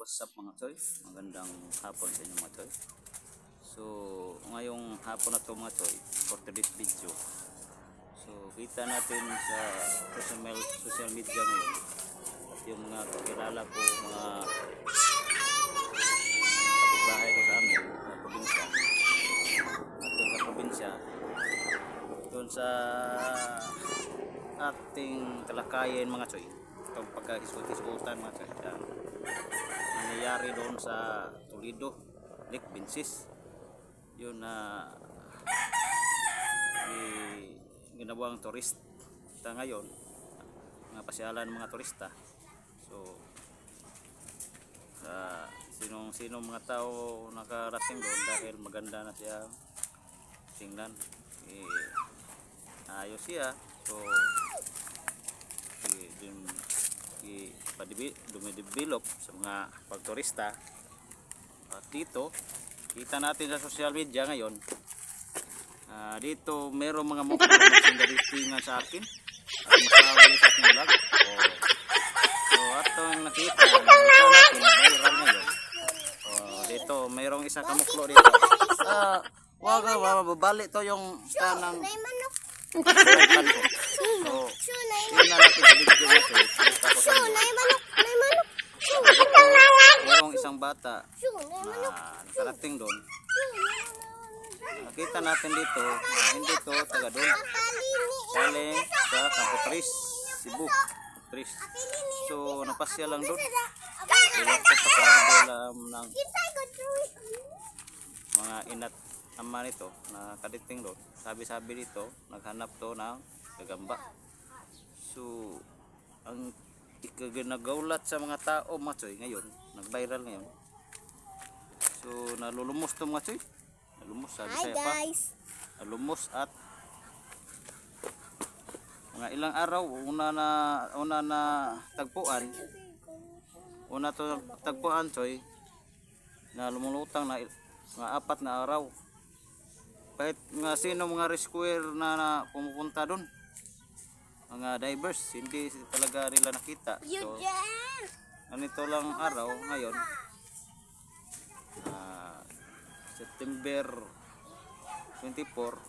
What's up mga choy? Magandang hapon sa inyo mga choy. So ngayong hapon na to mga choy, for today's video, so kita natin sa social media ngayon yung mga kakilala ko, mga kapitbahay ko sa amin sa probinsya, at doon sa probinsya, doon sa ating talakayin mga choy, itong pagka-isut-isutan mga choy, nangyayari doon sa Toledo, Lake Bensis. Yun na ginawang turista ngayon, mga pasyalan ng mga turista. So sinong mga tao nakarating doon dahil maganda na siya tingnan, ayos siya. So dumidevelop sa mga pagturista. At dito kita natin sa social media ngayon, dito merong mga mukha na dating sa akin at masawali sa aking vlog. So atong nakita natin na viral ngayon. Dito merong isa kamuklo dito. Wag mababali to yung kanang so tingnan natin sa video natin. Merong isang bata na nakarating doon. Nakita natin dito, hindi to taga doon, galing sa Campo Tris, Cebu, Tris. So napasya lang doon. Ilang ko pagkakabalam ng mga inat ama nito na kaditing doon. Sabi-sabi dito, naghanap to ng gagamba. So ang ikaginagaulat sa mga tao mga choy ngayon, nag-viral ngayon. So nalulumos to mga choy. Nalumos, sabi saya pa. Nalumos at mga ilang araw una na tagpuan. Una to tagpuan choy, na lumulutang na mga 4 na araw. Kahit nga sino mga rescuer na pumupunta doon, mga divers, hindi talaga nila nakita. So ganito lang araw ngayon, September 24,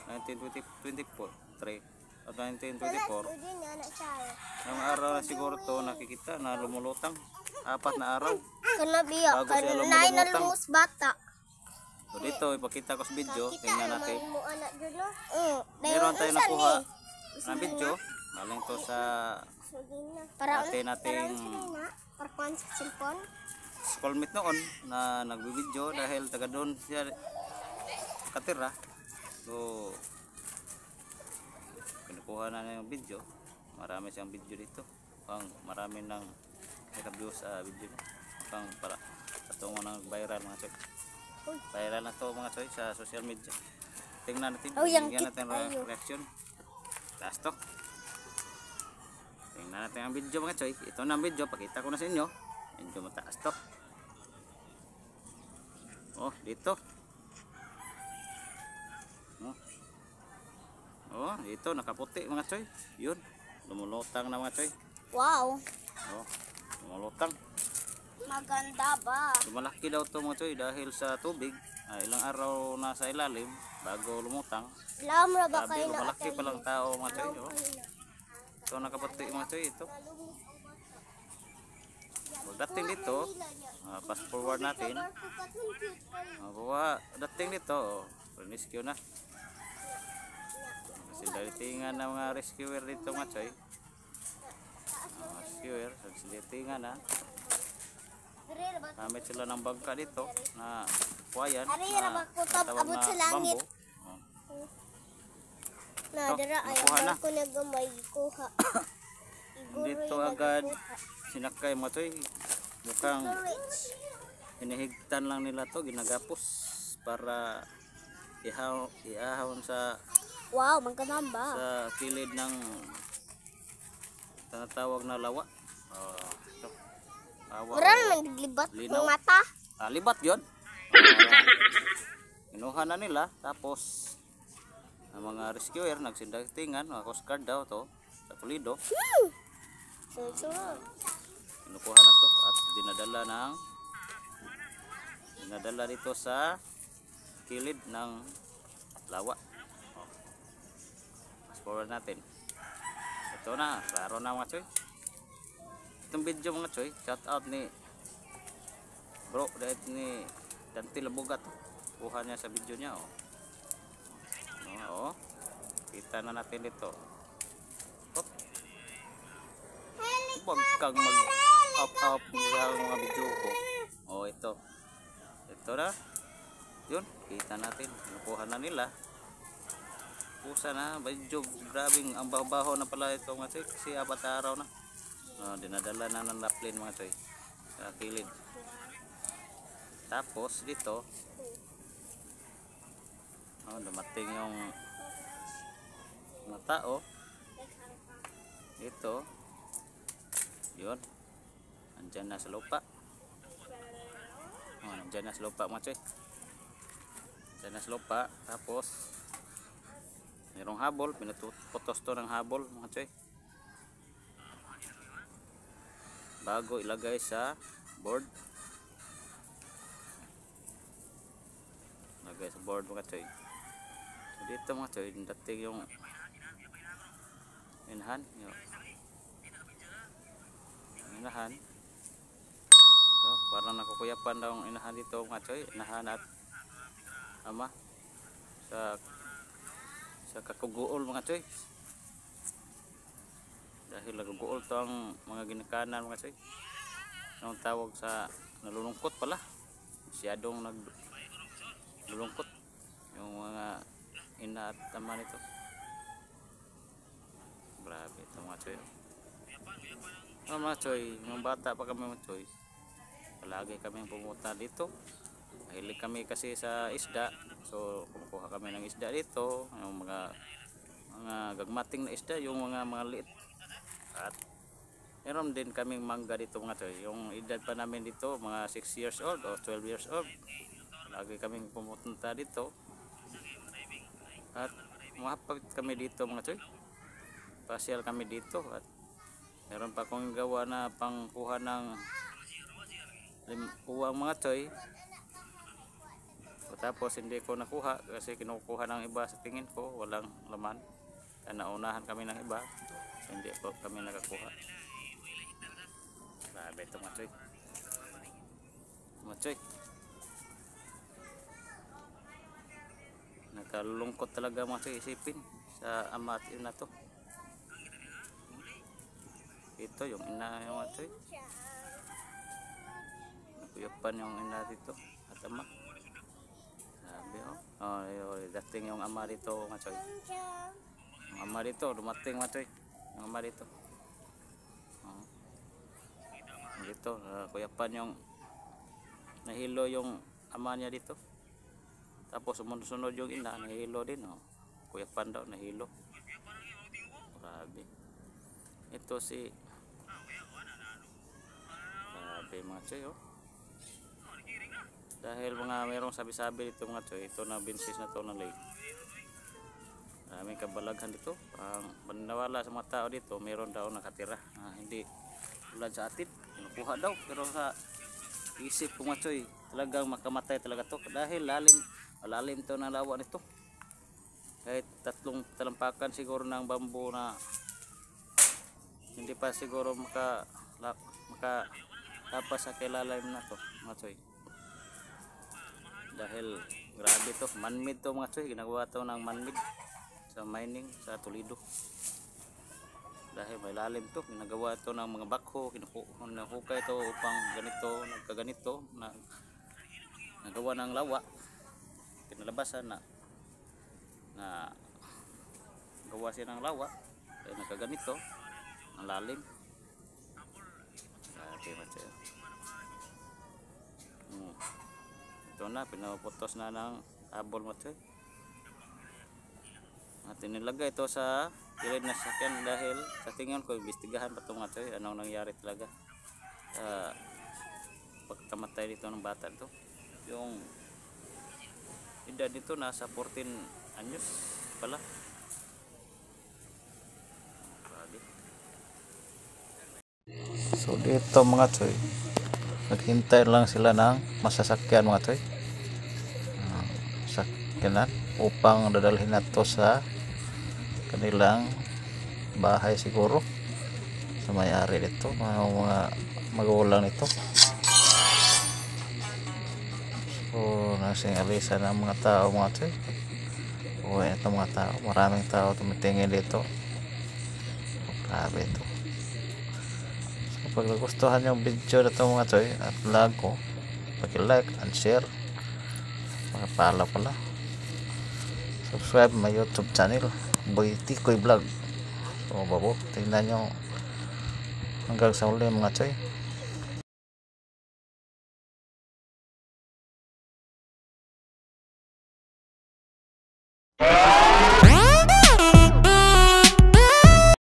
1924, ang araw na siguro to nakikita na lumulutang 4 na araw bago siya lumulutang. So dito ipakita ko sa video, tingnan natin. Meron tayo nakuha na video, galing to sa nating schoolmate noon na nagbibideo dahil taga doon siya katira. So kinukuha na yung video, marami siyang video dito, marami nang views sa video niya, para patungo ng viral mga choy. Viral na to mga choy sa social media. Tingnan natin, bigyan natin reaction. Taas to. Tingnan natin ang video mga choy. Ito na ang video, pakita ko na sa inyo. Medyo mataas to. Dito. Dito nakaputi mga choy. Yun, lumulutang na mga choy. Wow. Lumulutang. Maganda ba? Malaki daw to mga choy dahil sa tubig. Ilang araw na sa ilalim bago lumutang. Sabi ko malaki palang tao mga choy. So nakaputi mga choy ito. Dating dito, fast forward natin. Dating dito, rescue na. Kasi dalitingan ng mga rescuer dito mga choy. Rescuer, dalitingan na. Gamit sila ng bangka dito na kuwayan na tawag na bambo. Dito agad sinakay mga choy. Mukhang hinihigtan lang nila to, ginagapos para ihahon sa sa kilid ng tinatawag na lawa. Naglibat ng mata. Libat yun. Kinuha na nila, tapos ang mga rescuer nagsindatingan, mga Coast Guard daw to sa Toledo. Kinukuha na to at dinadala dito sa kilid ng lawa. Fast forward natin. Ito na, klaro na mga choy. Itong video mga choy, shout out ni bro dahil ni Dante Labugat. Kuha niya sa video niya. Kita na natin dito. Huwag kang mag up sa mga video ko. Ito na. Yun, kita natin. Nakuha na nila. Pusa na, medyo grabing ang baho na pala ito mga choy. Kasi 4 araw na. Dinadala na ng laplin mga choy sa kilid. Tapos dito dumating yung mga tao dito. Yun, andyan na sa lupa. Andyan na sa lupa mga choy. Andyan na sa lupa. Tapos mayroong habol, pinuputos to ng habol mga choy bago ilagay sa board. Lagay sa board mga choy. So dito mga choy, dating yung inahan. So, parang nakukuyapan daw ang inahan dito mga choy. Inahan at ama sa kakuguol mga choy. Dahil naguguol to ang mga ginikanan mga choy. Ang tawag sa nalulungkot pala. Masyadong nalulungkot yung mga ina at ama nito. Grabe ito mga choy. Mga choy, yung bata pa kami mga choy, palagi kami pumunta dito. Mahilig kami kasi sa isda. So kumukuha kami ng isda dito. Yung mga gagmating na isda, yung mga liit. At meron din kaming mangga dito mga choy. Yung edad pa namin dito, mga 6 years old o 12 years old. Lagi kaming pumunta dito. At umahapag kami dito mga choy. Pasyal kami dito. At meron pa akong gawa na pangkuha ng uwang mga choy. Tapos hindi ko nakuha kasi kinukuha ng iba sa tingin ko walang laman. Naunahan kami ng iba. Hindi po kami nakakuha. Grabe ito mga choy. Mga choy, nakalulungkot talaga mga choy isipin sa ama at ina to. Ito yung ina yung mga choy. Nakuyapan yung ina dito at ama. Grabe dating yung ama dito mga choy. Yung ama dito dumating mga choy. Yung ama dito. Dito kuyapan yung nahilo yung ama niya dito. Tapos sumunod yung ina nahilo din. Kuyapan daw nahilo. Grabe. Ito si grabe mga choy dahil mga mayroong sabi-sabi dito mga choy. Ito na binsis na to ng lake. Maraming kabalaghan dito. Ang paniniwala sa mga tao dito, mayroon daw nakatira. Hindi tulad sa atin. Kinukuha daw. Pero sa isip ko mga choy, talagang makamatay talaga to. Dahil lalim to na lawa nito. Kahit 3 talampakan siguro ng bambu na hindi pa siguro makatapas sa kilalalim na to mga choy. Dahil grabe to, man-made to mga choy. Ginagawa to ng man-made sa mining sa Toledo. Dahil may lalim to, ginagawa to ng mga bakho, hinahukay to upang nagkaganito nagawa ng lawa. Kinalabasan na gawa siya ng lawa ay nagkaganito ang lalim. Okay, matyo. Ito na, pinaputos na ng habol matyo. At inilagay ito sa kilid na sakyan dahil sa tingin ko imbestigahan pa ito matyo. Anong nangyari talaga pagkamatay dito ng bata ito. Yung edad nito nasa 14 anyos pala. Grabe. So dito mga choy, naghintay lang sila ng masasakyan mga choy. Sakyanan upang dadalhin na to sa kanilang bahay siguro sa may-ari nito, mga magulang nito. So nasing alisa ng mga tao mga choy. Uwi ito mga tao, maraming tao tumitingin dito. Grabe ito. So pag nagustuhan yung video na ito mga choy at vlog ko, pag-like and share, pakipala pala, subscribe my YouTube channel Boy Tikoy Vlog. So babo, tingnan nyo hanggang sa uli mga choy.